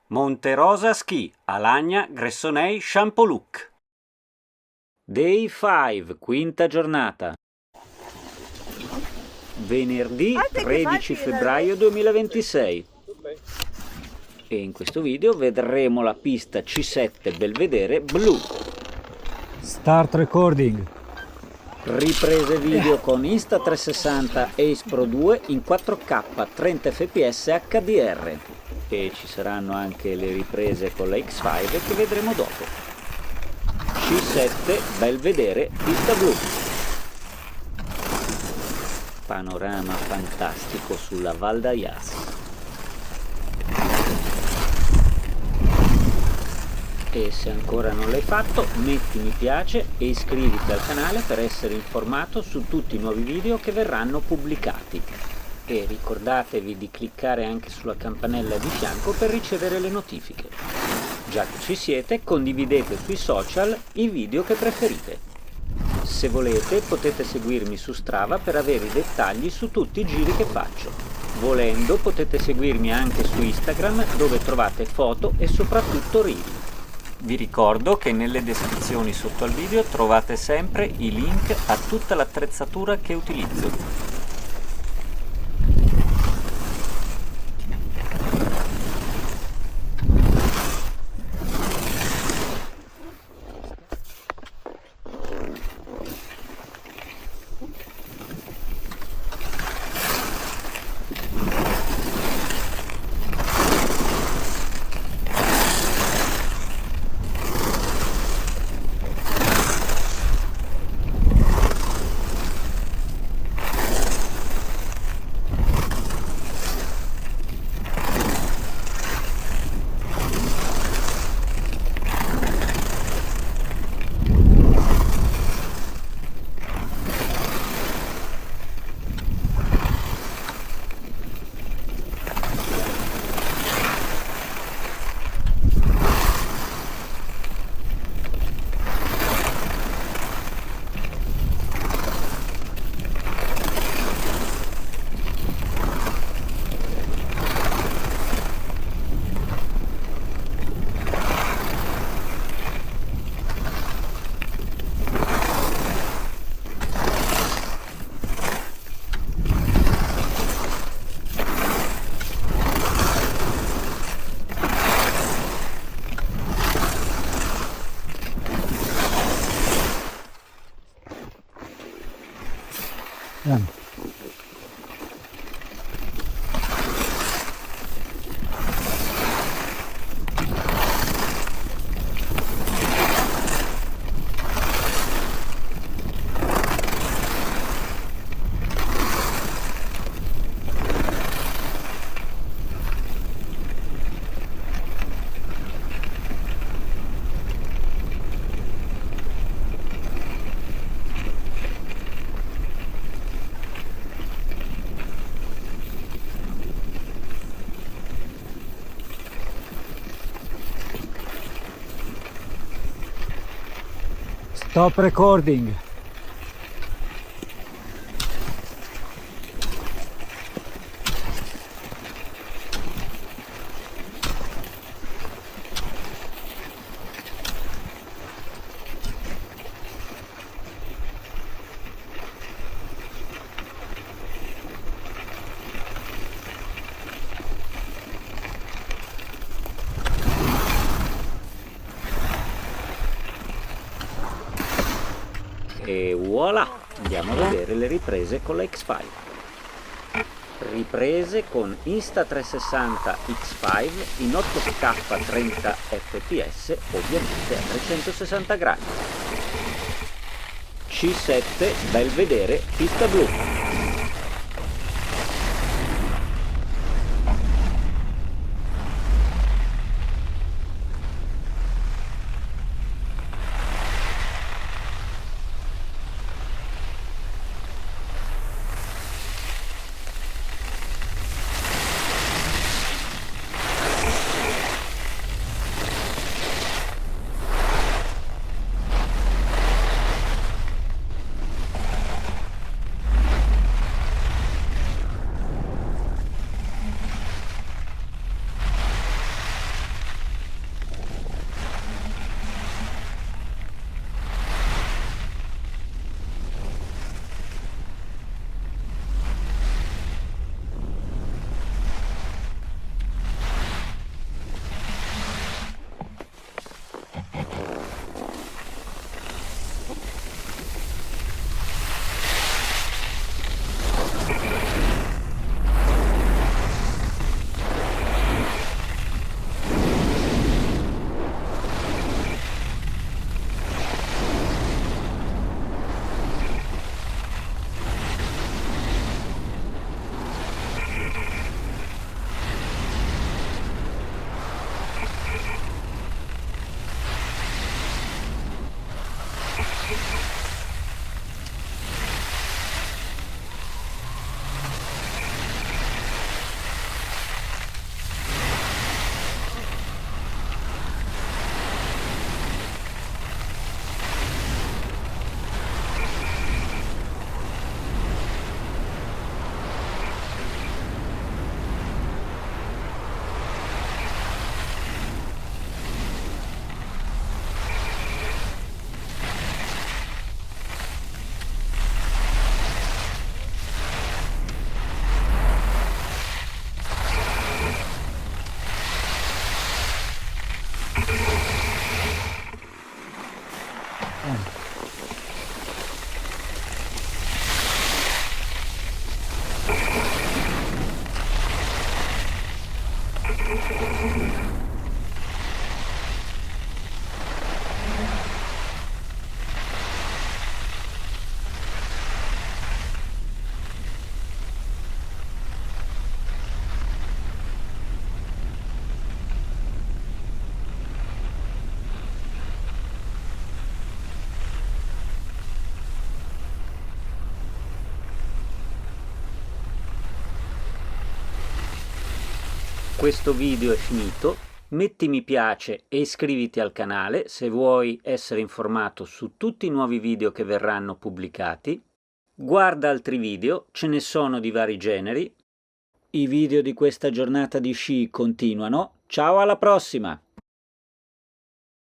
Monte Rosa Ski, Alagna, Gressonei, Champoluc. Day 5, quinta giornata. Venerdì 13 febbraio 2026. E in questo video vedremo la pista C7 Belvedere blu. Start recording. Riprese video con Insta360 Ace Pro 2 in 4K 30 fps HDR. E ci saranno anche le riprese con la X5 che vedremo dopo. C7 Belvedere pista blu. Panorama fantastico sulla Val d'Ayas. E se ancora non l'hai fatto, metti mi piace e iscriviti al canale per essere informato su tutti i nuovi video che verranno pubblicati. E ricordatevi di cliccare anche sulla campanella di fianco per ricevere le notifiche. Già che ci siete, condividete sui social i video che preferite. Se volete potete seguirmi su Strava per avere i dettagli su tutti i giri che faccio. Volendo potete seguirmi anche su Instagram dove trovate foto e soprattutto reel. Vi ricordo che nelle descrizioni sotto al video trovate sempre i link a tutta l'attrezzatura che utilizzo. Stop recording. E voilà! Andiamo a vedere le riprese con la X5. Riprese con Insta360 X5 in 8K 30 fps, ovviamente a 360 gradi. C7 Belvedere pista blu. Questo video è finito, metti mi piace e iscriviti al canale se vuoi essere informato su tutti i nuovi video che verranno pubblicati. Guarda altri video, ce ne sono di vari generi. I video di questa giornata di sci continuano. Ciao, alla prossima!